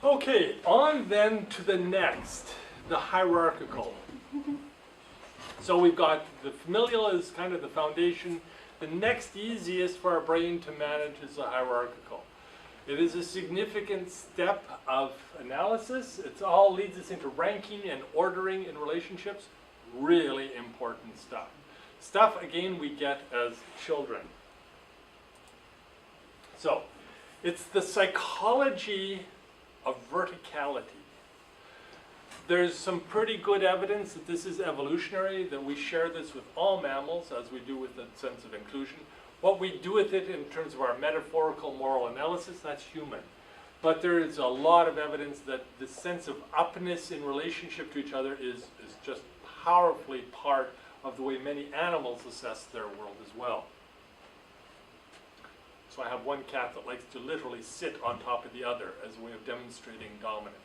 Okay, on then to the next, the hierarchical. So we've got the familial is kind of the foundation. The next easiest for our brain to manage is the hierarchical. It is a significant step of analysis. It all leads us into ranking and ordering in relationships. Really important stuff. Stuff, again, we get as children. So, it's the psychology of verticality. There's some pretty good evidence that this is evolutionary, that we share this with all mammals, as we do with the sense of inclusion. What we do with it in terms of our metaphorical moral analysis, that's human. But there is a lot of evidence that the sense of upness in relationship to each other is just powerfully part of the way many animals assess their world as well. So I have one cat that likes to literally sit on top of the other as a way of demonstrating dominance.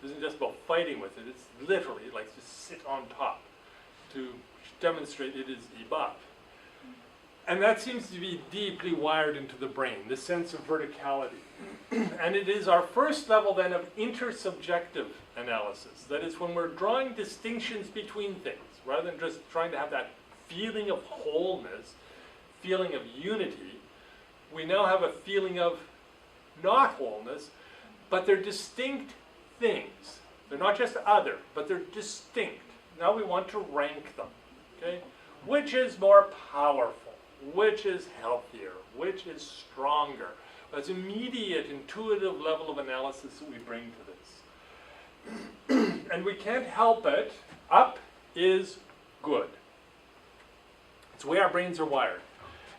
It isn't just about fighting with it, it's literally, it likes to sit on top to demonstrate it is above. And that seems to be deeply wired into the brain, the sense of verticality. And it is our first level then of intersubjective analysis. That is when we're drawing distinctions between things, rather than just trying to have that feeling of wholeness, feeling of unity, we now have a feeling of not wholeness, but they're distinct things. They're not just other, but they're distinct. Now we want to rank them. Okay? Which is more powerful? Which is healthier? Which is stronger? That's immediate, intuitive level of analysis that we bring to this. And we can't help it. Up is good. It's the way our brains are wired.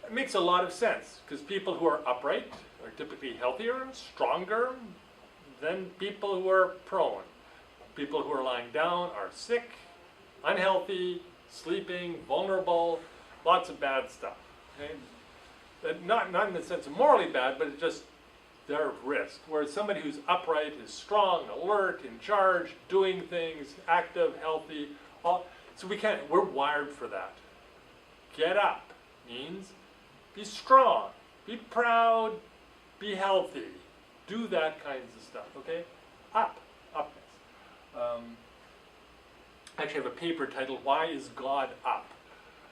It makes a lot of sense, because people who are upright are typically healthier and stronger than people who are prone. People who are lying down are sick, unhealthy, sleeping, vulnerable, lots of bad stuff. Okay? Not in the sense of morally bad, but it's just they're at risk. Whereas somebody who's upright is strong, alert, in charge, doing things, active, healthy. So we're wired for that. Get up means be strong, be proud, be healthy. Do that kinds of stuff, okay? Upness. I actually have a paper titled, Why is God Up?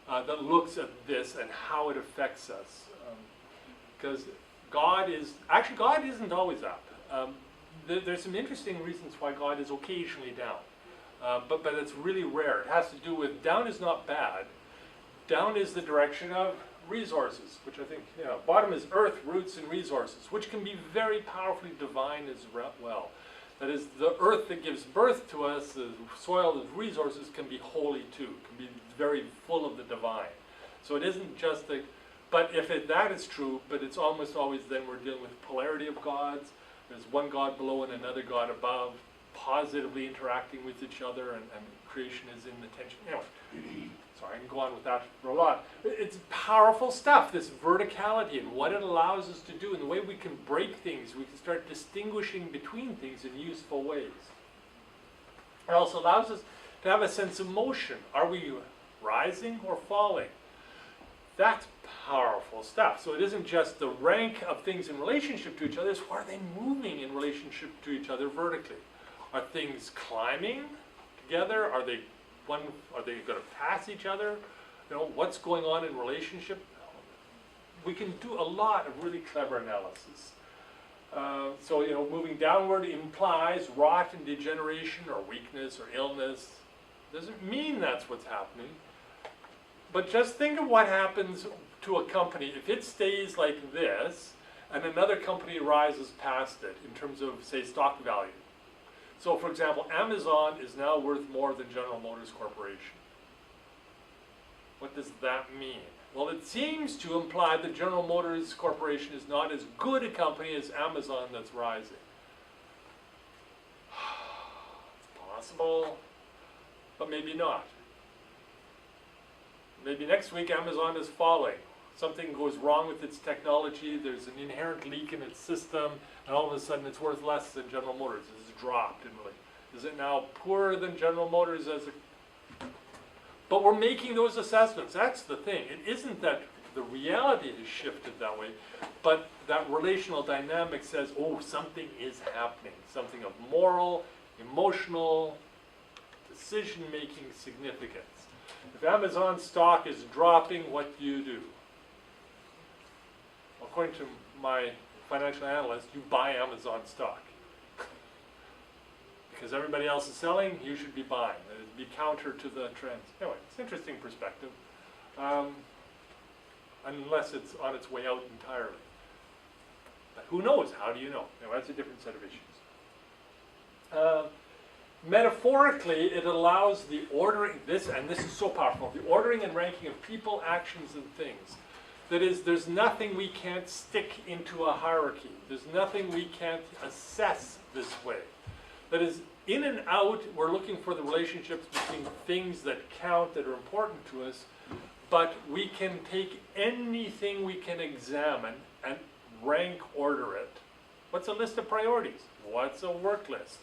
That looks at this and how it affects us. Because God isn't always up. There's some interesting reasons why God is occasionally down. But it's really rare. It has to do with, down is not bad. Down is the direction of resources, which I think, bottom is earth, roots, and resources, which can be very powerfully divine as well. That is, the earth that gives birth to us, the soil of resources, can be holy too, can be very full of the divine. So it isn't just the, but if that is true, but it's almost always then we're dealing with polarity of gods. There's one God below and another God above, positively interacting with each other, and creation is in the tension. Anyway, sorry, I can go on with that for a lot. It's powerful stuff, this verticality, and what it allows us to do, and the way we can break things, we can start distinguishing between things in useful ways. It also allows us to have a sense of motion. Are we rising or falling? That's powerful stuff. So it isn't just the rank of things in relationship to each other, it's are they moving in relationship to each other vertically? Are things climbing together? Are they going to pass each other? What's going on in relationship? We can do a lot of really clever analysis. So moving downward implies rot and degeneration or weakness or illness. Doesn't mean that's what's happening. But just think of what happens to a company if it stays like this and another company rises past it in terms of, say, stock value. So, for example, Amazon is now worth more than General Motors Corporation. What does that mean? Well, it seems to imply that General Motors Corporation is not as good a company as Amazon that's rising. It's possible, but maybe not. Maybe next week Amazon is falling. Something goes wrong with its technology, there's an inherent leak in its system, and all of a sudden it's worth less than General Motors. It's dropped in really. Is it now poorer than General Motors as a... But we're making those assessments. That's the thing. It isn't that the reality has shifted that way, but that relational dynamic says, oh, something is happening. Something of moral, emotional, decision-making significance. If Amazon stock is dropping, what do you do? According to my financial analyst, you buy Amazon stock. Because everybody else is selling, you should be buying. It would be counter to the trends. Anyway, it's an interesting perspective. Unless it's on its way out entirely. But who knows? How do you know? Anyway, that's a different set of issues. Metaphorically, it allows the ordering, and this is so powerful, the ordering and ranking of people, actions, and things. That is, there's nothing we can't stick into a hierarchy. There's nothing we can't assess this way. That is, in and out, we're looking for the relationships between things that count, that are important to us, but we can take anything we can examine and rank order it. What's a list of priorities? What's a work list?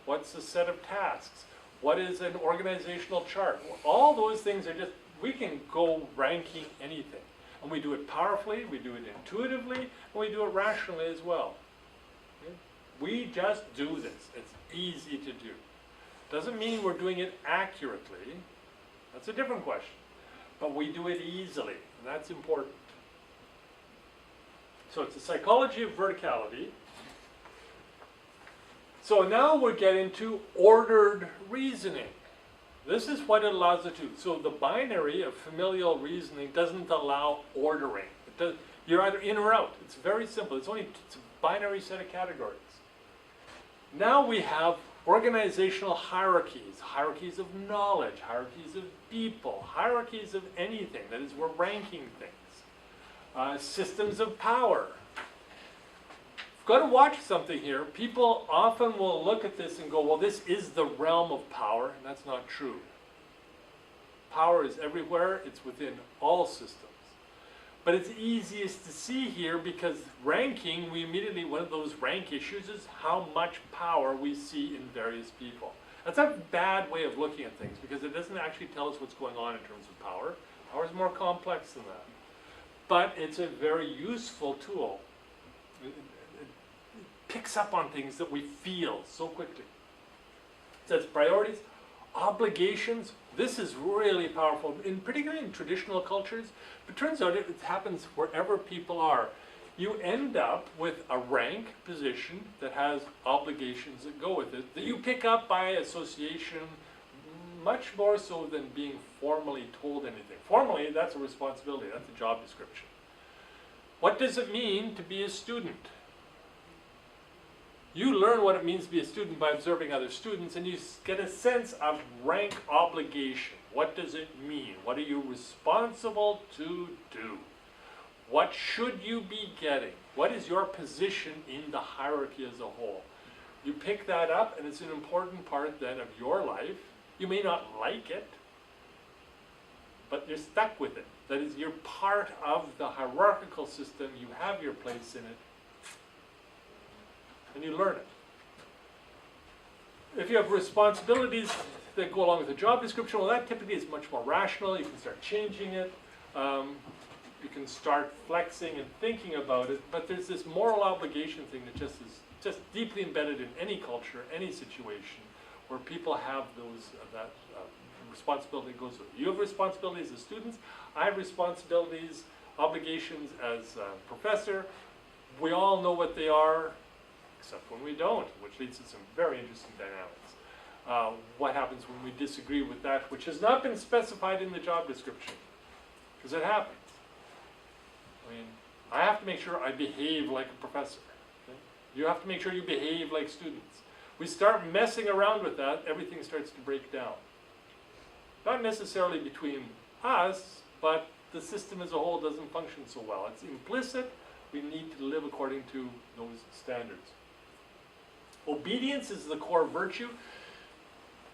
What's a set of tasks? What is an organizational chart? All those things are just, we can go ranking anything. And we do it powerfully, we do it intuitively, and we do it rationally as well. Okay? We just do this. It's easy to do. Doesn't mean we're doing it accurately. That's a different question. But we do it easily, and that's important. So it's the psychology of verticality. So now we're getting to ordered reasoning. This is what it allows us to do. So the binary of familial reasoning doesn't allow ordering. You're either in or out. It's very simple. It's a binary set of categories. Now we have organizational hierarchies, hierarchies of knowledge, hierarchies of people, hierarchies of anything. That is, we're ranking things. Systems of power. You've got to watch something here. People often will look at this and go, well, this is the realm of power, and that's not true. Power is everywhere. It's within all systems. But it's easiest to see here because ranking, one of those rank issues is how much power we see in various people. That's a bad way of looking at things because it doesn't actually tell us what's going on in terms of power. Power is more complex than that. But it's a very useful tool. It picks up on things that we feel so quickly. It says priorities, obligations. This is really powerful, particularly in traditional cultures. But it turns out it happens wherever people are. You end up with a rank position that has obligations that go with it, that you pick up by association, much more so than being formally told anything. Formally, that's a responsibility, that's a job description. What does it mean to be a student? You learn what it means to be a student by observing other students, and you get a sense of rank obligation. What does it mean? What are you responsible to do? What should you be getting? What is your position in the hierarchy as a whole? You pick that up, and it's an important part then of your life. You may not like it, but you're stuck with it. That is, you're part of the hierarchical system. You have your place in it. And you learn it. If you have responsibilities that go along with the job description, well, that typically is much more rational. You can start changing it. You can start flexing and thinking about it. But there's this moral obligation thing that is just deeply embedded in any culture, any situation, where people have that responsibility goes with it. You have responsibilities as students. I have responsibilities, obligations as a professor. We all know what they are, except when we don't, which leads to some very interesting dynamics. What happens when we disagree with that which has not been specified in the job description? Because it happens. I mean, I have to make sure I behave like a professor. Okay? You have to make sure you behave like students. We start messing around with that, everything starts to break down. Not necessarily between us, but the system as a whole doesn't function so well. It's implicit. We need to live according to those standards. Obedience is the core virtue.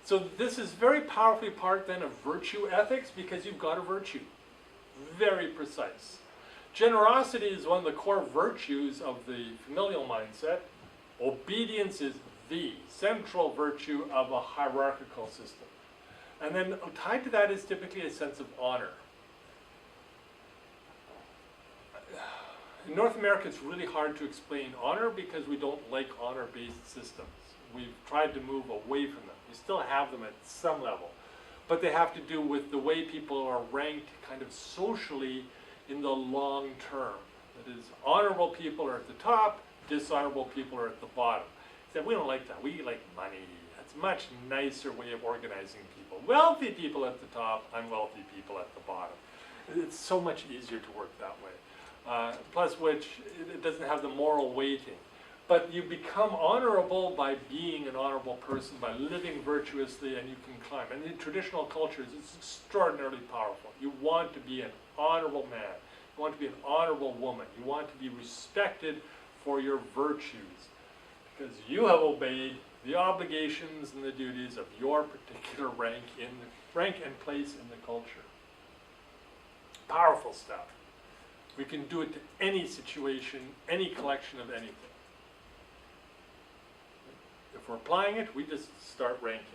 So this is very powerfully part then of virtue ethics because you've got a virtue. Very precise. Generosity is one of the core virtues of the familial mindset. Obedience is the central virtue of a hierarchical system. And then tied to that is typically a sense of honor. In North America, it's really hard to explain honor because we don't like honor-based systems. We've tried to move away from them. We still have them at some level, but they have to do with the way people are ranked kind of socially in the long term. That is, honorable people are at the top, dishonorable people are at the bottom. Except we don't like that. We like money. That's a much nicer way of organizing people. Wealthy people at the top, unwealthy people at the bottom. It's so much easier to work that way. Plus which, it doesn't have the moral weighting. But you become honorable by being an honorable person, by living virtuously, and you can climb. And in traditional cultures, it's extraordinarily powerful. You want to be an honorable man. You want to be an honorable woman. You want to be respected for your virtues, because you have obeyed the obligations and the duties of your particular rank and place in the culture. Powerful stuff. We can do it to any situation, any collection of anything. If we're applying it, we just start ranking.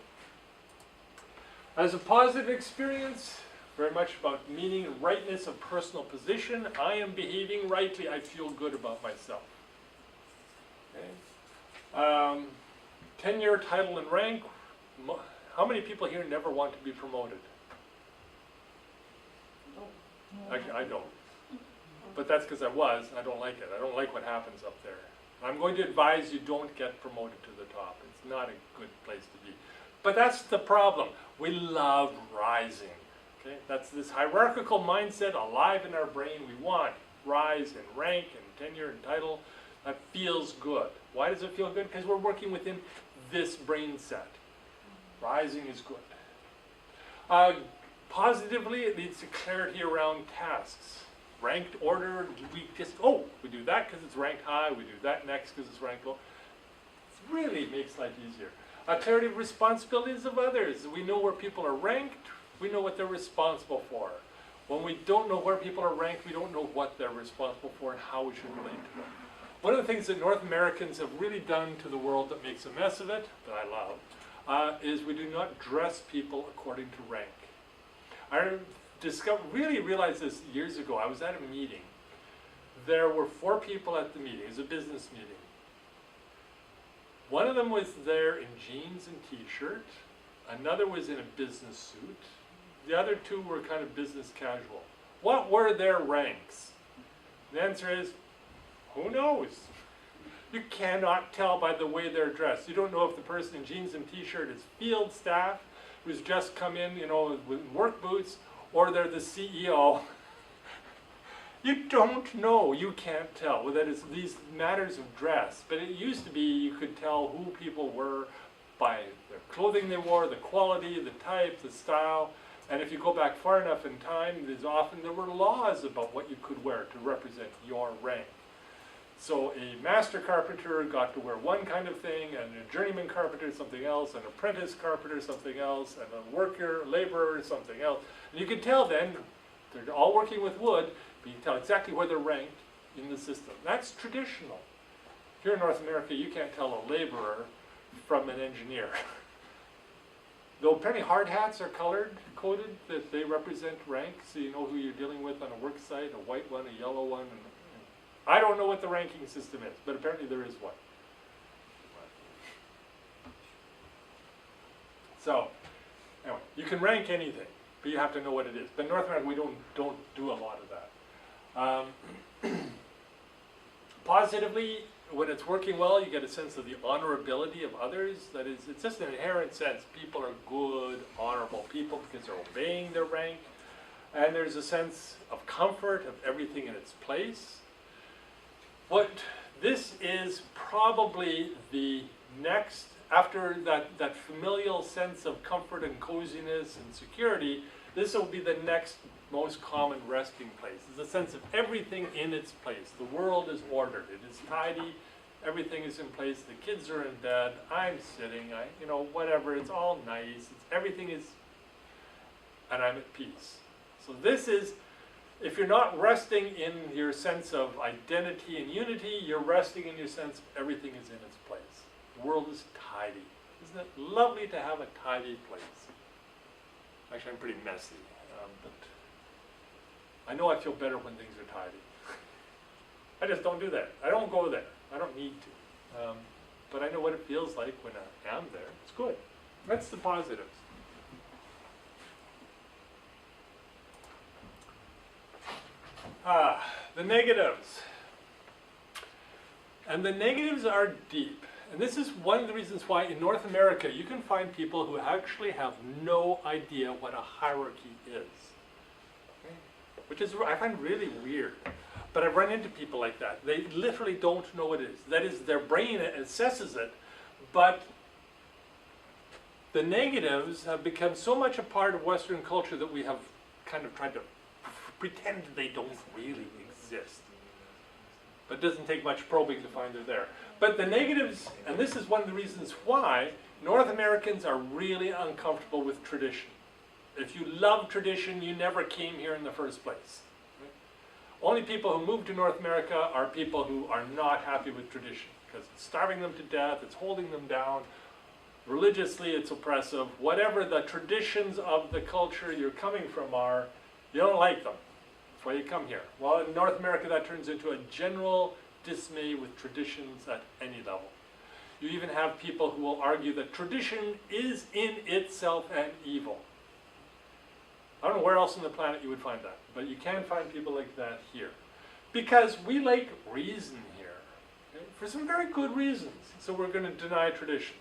As a positive experience, very much about meaning and rightness of personal position. I am behaving rightly. I feel good about myself. Okay. Tenure, title, and rank. How many people here never want to be promoted? I don't. But that's because I was, and I don't like it. I don't like what happens up there. I'm going to advise you don't get promoted to the top. It's not a good place to be. But that's the problem. We love rising. Okay? That's this hierarchical mindset alive in our brain. We want rise in rank and tenure and title. That feels good. Why does it feel good? Because we're working within this brain set. Rising is good. Positively, it leads to clarity around tasks. Ranked order, we do that because it's ranked high, we do that next because it's ranked low. It really makes life easier. Clarity of responsibilities of others. We know where people are ranked, we know what they're responsible for. When we don't know where people are ranked, we don't know what they're responsible for and how we should relate to them. One of the things that North Americans have really done to the world that makes a mess of it, that I love, is we do not dress people according to rank. I really realized this years ago. I was at a meeting. There were 4 people at the meeting. It was a business meeting. One of them was there in jeans and t-shirt. Another was in a business suit. The other 2 were kind of business casual. What were their ranks? The answer is, who knows? You cannot tell by the way they're dressed. You don't know if the person in jeans and t-shirt is field staff, who's just come in, with work boots, or they're the CEO. You don't know. You can't tell. Well, that is these matters of dress. But it used to be you could tell who people were by their clothing they wore, the quality, the type, the style. And if you go back far enough in time, there were laws about what you could wear to represent your rank. So a master carpenter got to wear one kind of thing, and a journeyman carpenter something else, an apprentice carpenter something else, and a worker, laborer something else. And you can tell then, they're all working with wood, but you can tell exactly where they're ranked in the system. That's traditional. Here in North America, you can't tell a laborer from an engineer. Though apparently hard hats are coded, that they represent rank, so you know who you're dealing with on a work site, a white one, a yellow one. I don't know what the ranking system is, but apparently there is one. So, anyway, you can rank anything, but you have to know what it is. But in North America, we don't do a lot of that. Positively, when it's working well, you get a sense of the honorability of others. That is, it's just an inherent sense. People are good, honorable people because they're obeying their rank. And there's a sense of comfort of everything in its place. This is probably the next, after that familial sense of comfort and coziness and security, this will be the next most common resting place. It's a sense of everything in its place. The world is ordered. It is tidy. Everything is in place. The kids are in bed. I'm sitting. Whatever. It's all nice. Everything is, and I'm at peace. So this is, if you're not resting in your sense of identity and unity, you're resting in your sense of everything is in its place. The world is tidy. Isn't it lovely to have a tidy place? Actually, I'm pretty messy, but I know I feel better when things are tidy. I just don't do that. I don't go there. I don't need to. But I know what it feels like when I am there. It's good. That's the positives. The negatives. And the negatives are deep. And this is one of the reasons why in North America you can find people who actually have no idea what a hierarchy is. Okay? Which is, I find really weird. But I've run into people like that. They literally don't know what it is. That is, their brain assesses it, but the negatives have become so much a part of Western culture that we have kind of tried to pretend they don't really exist. But it doesn't take much probing to find they're there. But the negatives, and this is one of the reasons why North Americans are really uncomfortable with tradition. If you love tradition, you never came here in the first place. Only people who move to North America are people who are not happy with tradition, because it's starving them to death, it's holding them down. Religiously, it's oppressive. Whatever the traditions of the culture you're coming from are, you don't like them. That's why you come here. Well, in North America, that turns into a general dismay with traditions at any level. You even have people who will argue that tradition is in itself an evil. I don't know where else on the planet you would find that, but you can find people like that here. Because we like reason here, okay? For some very good reasons. So we're going to deny tradition.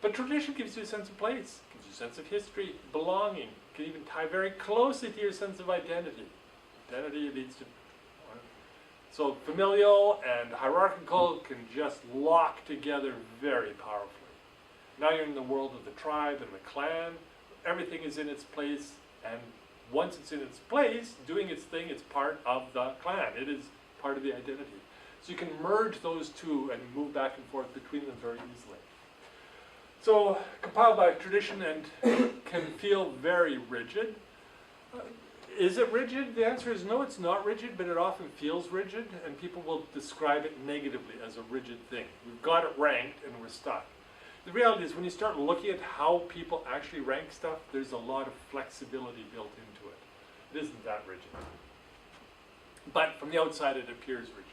But tradition gives you a sense of place, gives you a sense of history, belonging, can even tie very closely to your sense of identity. Identity leads to... So familial and hierarchical can just lock together very powerfully. Now you're in the world of the tribe and the clan. Everything is in its place, and once it's in its place, doing its thing, it's part of the clan. It is part of the identity. So you can merge those two and move back and forth between them very easily. So compiled by tradition and can feel very rigid. Is it rigid? The answer is no, it's not rigid, but it often feels rigid, and people will describe it negatively as a rigid thing. We've got it ranked and we're stuck. The reality is when you start looking at how people actually rank stuff, there's a lot of flexibility built into it. It isn't that rigid. But from the outside it appears rigid.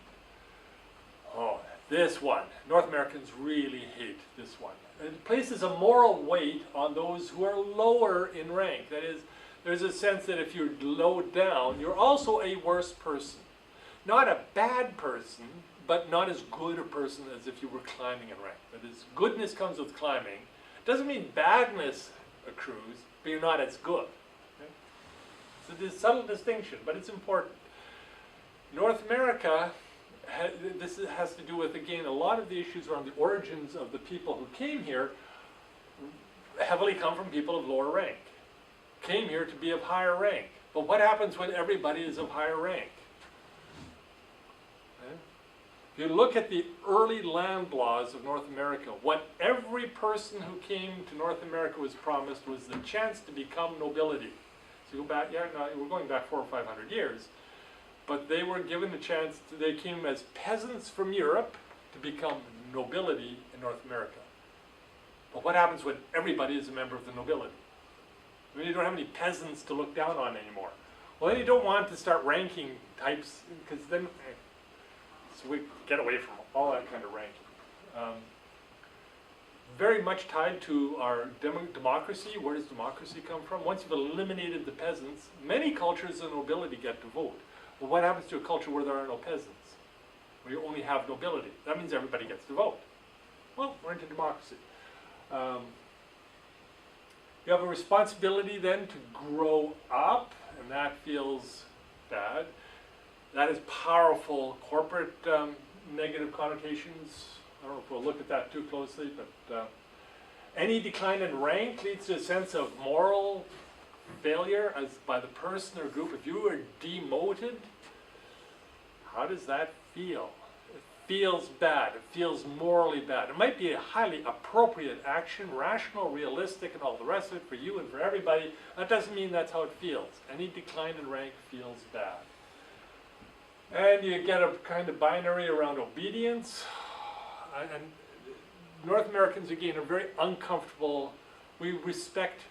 Oh, this one. North Americans really hate this one. It places a moral weight on those who are lower in rank. That is, there's a sense that if you're low down, you're also a worse person. Not a bad person, but not as good a person as if you were climbing in rank. That is, goodness comes with climbing. Doesn't mean badness accrues, but you're not as good. Okay? So there's a subtle distinction, but it's important. North America, this has to do with, again, a lot of the issues around the origins of the people who came here heavily come from people of lower rank. Came here to be of higher rank. But what happens when everybody is of higher rank? If you look at the early land laws of North America, what every person who came to North America was promised was the chance to become nobility. So you go back, we're going back 400 or 500 years, but they were given the chance, they came as peasants from Europe to become nobility in North America. But what happens when everybody is a member of the nobility? I mean, you don't have any peasants to look down on anymore. Well, then you don't want to start ranking types, because then, so we get away from all that kind of ranking. Very much tied to our democracy. Where does democracy come from? Once you've eliminated the peasants, many cultures of nobility get to vote. Well, what happens to a culture where there are no peasants? Where you only have nobility? That means everybody gets to vote. Well, we're into democracy. You have a responsibility then to grow up, and that feels bad. That is powerful corporate negative connotations. I don't know if we'll look at that too closely, but any decline in rank leads to a sense of moral failure as by the person or group. If you are demoted, how does that feel? It feels bad. It feels morally bad. It might be a highly appropriate action, rational, realistic, and all the rest of it for you and for everybody. That doesn't mean that's how it feels. Any decline in rank feels bad. And you get a kind of binary around obedience. And North Americans, again, are very uncomfortable. We respect